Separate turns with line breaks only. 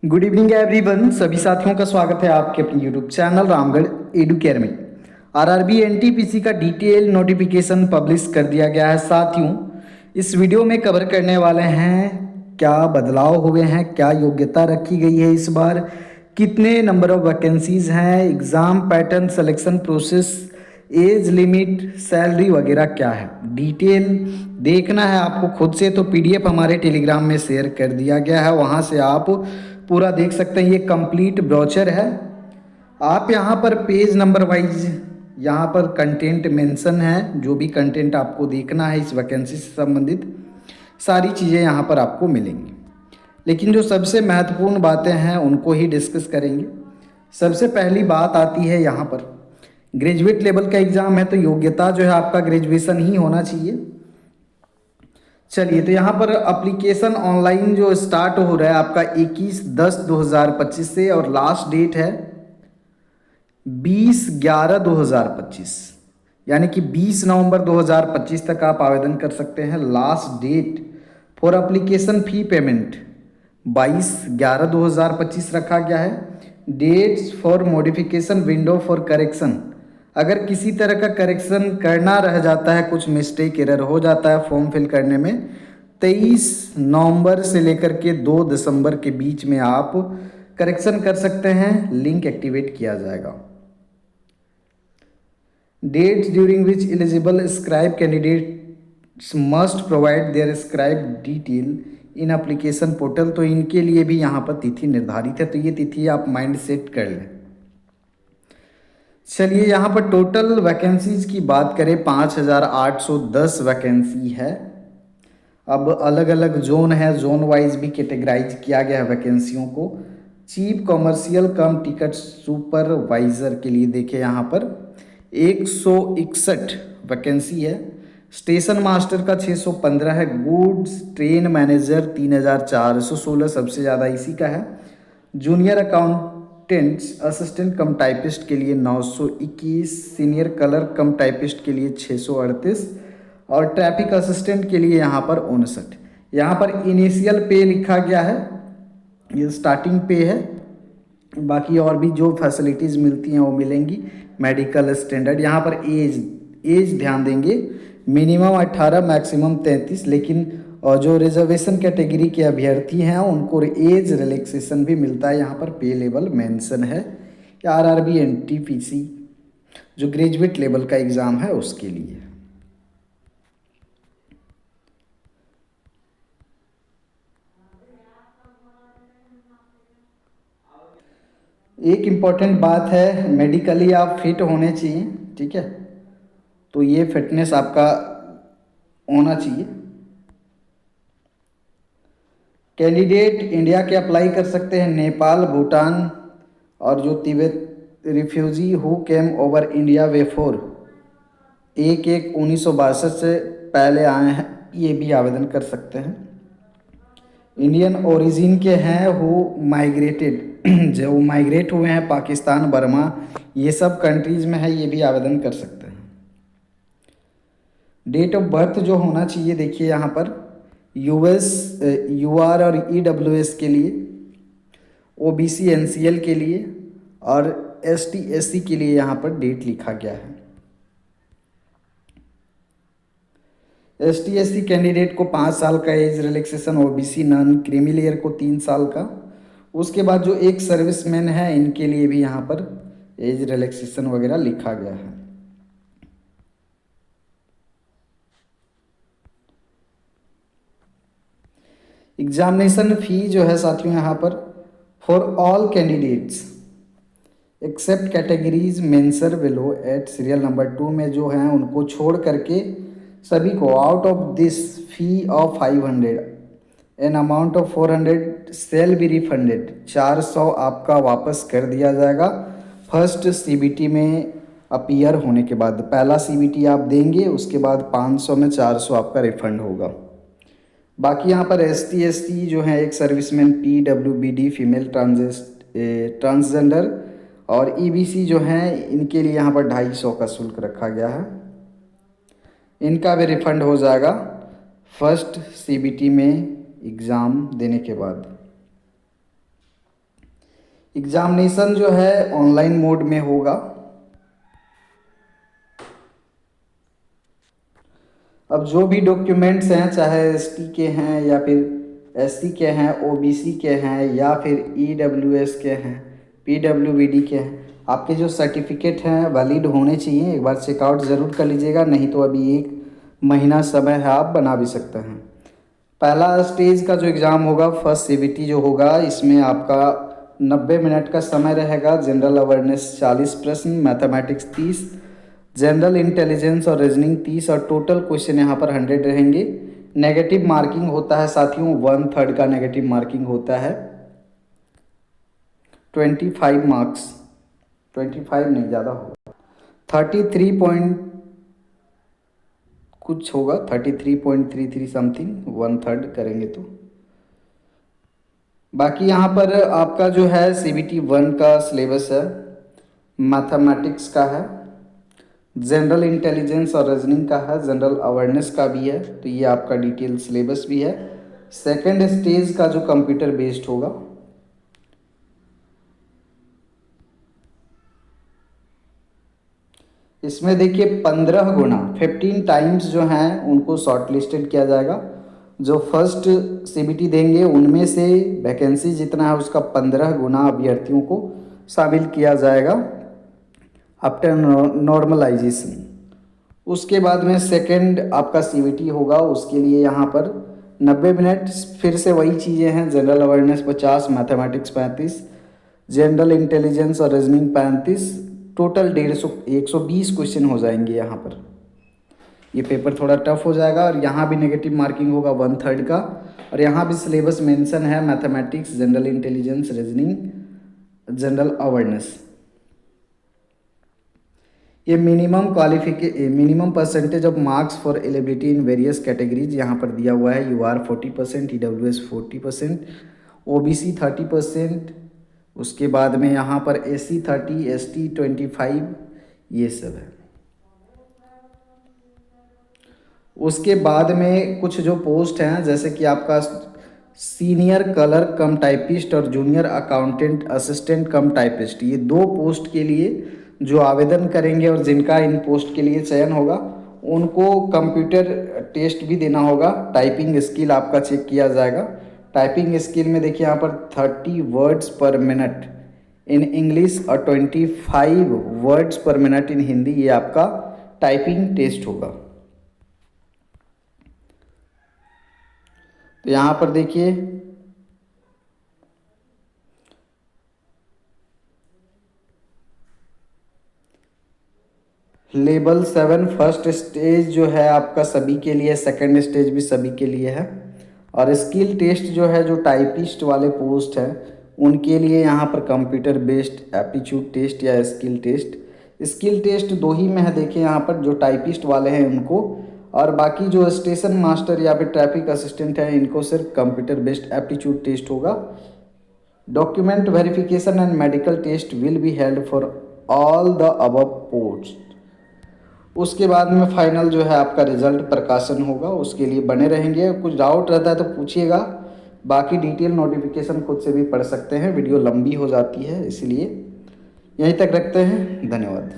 Good evening everyone. सभी साथियों का स्वागत है आपके अपने YouTube channel Ramgarh edu care में। आरआरबी एनटीपीसी का डिटेल नोटिफिकेशन पब्लिश कर दिया गया है। साथियों, इस वीडियो में कवर करने वाले हैं क्या बदलाव हुए हैं, क्या योग्यता रखी गई है इस बार, कितने नंबर ऑफ वैकेंसीज हैं, exam pattern, selection process, age limit, salary वगैरह क्या है। डिटेल देखना है आपको खुद से तो पीडीएफ हमारे टेलीग्राम में शेयर कर दिया गया है, वहाँ से आप पूरा देख सकते हैं। ये कंप्लीट ब्रोचर है। आप यहाँ पर पेज नंबर वाइज यहाँ पर कंटेंट मेंशन है, जो भी कंटेंट आपको देखना है इस वैकेंसी से संबंधित सारी चीज़ें यहाँ पर आपको मिलेंगी। लेकिन जो सबसे महत्वपूर्ण बातें हैं उनको ही डिस्कस करेंगे। सबसे पहली बात आती है यहाँ पर ग्रेजुएट लेवल का एग्ज़ाम है तो योग्यता जो है आपका ग्रेजुएशन ही होना चाहिए। चलिए, तो यहाँ पर एप्लीकेशन ऑनलाइन जो स्टार्ट हो रहा है आपका 21/10/2025 से और लास्ट डेट है 20/11/2025, यानी कि 20 नवंबर 2025 तक आप आवेदन कर सकते हैं। Last date for application fee payment 22/11/2025 रखा गया है। Dates for modification window for correction, अगर किसी तरह का करेक्शन करना रह जाता है, कुछ मिस्टेक एरर हो जाता है फॉर्म फिल करने में, 23 नवंबर से लेकर के 2 दिसंबर के बीच में आप करेक्शन कर सकते हैं। लिंक एक्टिवेट किया जाएगा। Dates during which eligible scribe candidates must provide their scribe detail in application portal, तो इनके लिए भी यहाँ पर तिथि निर्धारित है, तो ये तिथि आप माइंड सेट कर लें। चलिए, यहाँ पर टोटल वैकेंसीज की बात करें 5,810 वैकेंसी है। अब अलग अलग जोन है, जोन वाइज भी कैटेगराइज किया गया है वैकेंसियों को। चीफ कमर्शियल कम टिकट सुपरवाइज़र के लिए देखें यहाँ पर 161 वैकेंसी है। स्टेशन मास्टर का 615 है। गुड्स ट्रेन मैनेजर 3,416 सबसे ज़्यादा इसी का है। जूनियर अकाउंटेंट्स असिस्टेंट कम टाइपिस्ट के लिए 921, सीनियर कलर कम टाइपिस्ट के लिए 638 और ट्रैफिक असिस्टेंट के लिए यहाँ पर 59। यहाँ पर इनिशियल पे लिखा गया है, ये स्टार्टिंग पे है। बाकी और भी जो फैसिलिटीज़ मिलती हैं वो मिलेंगी। मेडिकल स्टैंडर्ड, यहाँ पर एज ध्यान देंगे, मिनिमम 18 मैक्सिमम 33, लेकिन और जो रिजर्वेशन कैटेगरी के अभ्यर्थी हैं उनको एज रिलैक्सेशन भी मिलता है। यहाँ पर पे लेवल मेंशन है। आरआरबी एनटीपीसी जो ग्रेजुएट लेवल का एग्ज़ाम है उसके लिए। एक इम्पॉर्टेंट बात है, मेडिकली आप फिट होने चाहिए, ठीक है, तो ये फिटनेस आपका होना चाहिए। कैंडिडेट इंडिया के अप्लाई कर सकते हैं, नेपाल, भूटान और जो Tibet refugee who came over India way four 1/1/1962 से पहले आए हैं, ये भी आवेदन कर सकते हैं। इंडियन ओरिजिन के हैं हु माइग्रेटेड जो माइग्रेट हुए हैं पाकिस्तान, बर्मा, ये सब कंट्रीज़ में है, ये भी आवेदन कर सकते हैं। डेट ऑफ बर्थ जो होना चाहिए देखिए यहाँ पर यूएस, यूआर और ईडब्ल्यूएस के लिए, ओबीसी एनसीएल के लिए और एसटी एससी के लिए यहाँ पर डेट लिखा गया है। एसटी एससी कैंडिडेट को 5 साल का age relaxation, OBC non creamy layer को 3 साल का। उसके बाद जो एक सर्विसमैन है इनके लिए भी यहाँ पर एज रिलैक्सेशन वगैरह लिखा गया है। एग्जामिनेशन फ़ी जो है साथियों यहाँ पर for all candidates except categories mention below at serial number 2 में जो हैं उनको छोड़ करके सभी को out of this fee of 500 an amount of 400 shall be refunded, 400 आपका वापस कर दिया जाएगा फर्स्ट सीबीटी में अपीयर होने के बाद। पहला सीबीटी आप देंगे, उसके बाद 500 में 400 आपका रिफंड होगा। बाकी यहाँ पर एसटी एसटी जो है एक सर्विसमैन, पीडब्ल्यूबीडी फीमेल ट्रांसजेंडर और ईबीसी जो हैं इनके लिए यहाँ पर 250 का शुल्क रखा गया है। इनका भी रिफंड हो जाएगा फर्स्ट सीबीटी में एग्ज़ाम देने के बाद। एग्जामिनेशन जो है ऑनलाइन मोड में होगा। अब जो भी डॉक्यूमेंट्स हैं, चाहे एसटी के हैं या फिर एससी के हैं, ओबीसी के हैं या फिर ईडब्ल्यूएस के हैं, पीडब्ल्यूबीडी के हैं, आपके जो सर्टिफिकेट हैं वैलिड होने चाहिए। एक बार चेकआउट ज़रूर कर लीजिएगा, नहीं तो अभी 1 महीना समय है, आप बना भी सकते हैं। पहला स्टेज का जो एग्ज़ाम होगा, फर्स्ट सीबीटी जो होगा, इसमें आपका 90 मिनट का समय रहेगा। जनरल अवेयरनेस 40 प्रश्न, मैथमेटिक्स 30, जनरल इंटेलिजेंस और रीजनिंग 30 और टोटल क्वेश्चन यहाँ पर 100 रहेंगे। नेगेटिव मार्किंग होता है साथियों, 1/3 का नेगेटिव मार्किंग होता है। 25 मार्क्स, 25 नहीं, ज़्यादा होगा, 33 पॉइंट कुछ होगा, 33.33 समथिंग, 1/3 करेंगे तो। बाकी यहाँ पर आपका जो है सीबीटी 1 का सिलेबस है, मैथमेटिक्स का है, जनरल इंटेलिजेंस और रीजनिंग का है, जनरल अवेयरनेस का भी है, तो ये आपका डिटेल सिलेबस भी है। सेकंड स्टेज का जो कंप्यूटर बेस्ड होगा, इसमें देखिए 15 गुना 15 टाइम्स जो हैं उनको शॉर्ट लिस्टेड किया जाएगा। जो फर्स्ट सीबीटी देंगे उनमें से वैकेंसी जितना है उसका 15 गुना अभ्यर्थियों को शामिल किया जाएगा आफ्टर नॉर्मलाइजेशन। उसके बाद में सेकंड आपका सीबीटी होगा, उसके लिए यहाँ पर 90 मिनट, फिर से वही चीज़ें हैं, general awareness 50, mathematics 35, general intelligence और रीजनिंग 35, टोटल 120 क्वेश्चन हो जाएंगे यहाँ पर। ये पेपर थोड़ा टफ हो जाएगा और यहाँ भी नेगेटिव मार्किंग होगा 1/3 का। और यहाँ भी सिलेबस मेंशन है, mathematics, general intelligence, reasoning, general awareness. ये minimum percentage of marks for eligibility in various categories यहाँ पर दिया हुआ है। यूआर 40%, ईडब्ल्यूएस 40%, ओबीसी 30%, उसके बाद में यहाँ पर एससी 30, एसटी 25, ये सब है। उसके बाद में कुछ जो पोस्ट हैं, जैसे कि आपका सीनियर क्लर्क कम टाइपिस्ट और जूनियर अकाउंटेंट असिस्टेंट कम टाइपिस्ट, ये 2 पोस्ट के लिए जो आवेदन करेंगे और जिनका इन पोस्ट के लिए चयन होगा उनको कंप्यूटर टेस्ट भी देना होगा। टाइपिंग स्किल आपका चेक किया जाएगा। टाइपिंग स्किल में देखिए यहाँ पर 30 वर्ड्स पर मिनट इन इंग्लिश और 25 वर्ड्स पर मिनट इन हिंदी, ये आपका टाइपिंग टेस्ट होगा। तो यहाँ पर देखिए लेवल 7 फर्स्ट स्टेज जो है आपका सभी के लिए, सेकंड स्टेज भी सभी के लिए है। और स्किल टेस्ट जो है, जो टाइपिस्ट वाले पोस्ट हैं उनके लिए यहाँ पर कंप्यूटर बेस्ड एप्टीट्यूड टेस्ट या स्किल टेस्ट। स्किल टेस्ट 2 ही में है, देखिए यहाँ पर जो टाइपिस्ट वाले हैं उनको, और बाकी जो स्टेशन मास्टर या फिर ट्रैफिक असिस्टेंट हैं इनको सिर्फ कंप्यूटर बेस्ड एप्टीट्यूड टेस्ट होगा। Document verification and medical test will be held for all the above post. उसके बाद में फाइनल जो है आपका रिजल्ट प्रकाशन होगा, उसके लिए बने रहेंगे। कुछ डाउट रहता है तो पूछिएगा, बाकी डिटेल नोटिफिकेशन खुद से भी पढ़ सकते हैं, वीडियो लंबी हो जाती है इसलिए। यहीं तक रखते हैं, धन्यवाद।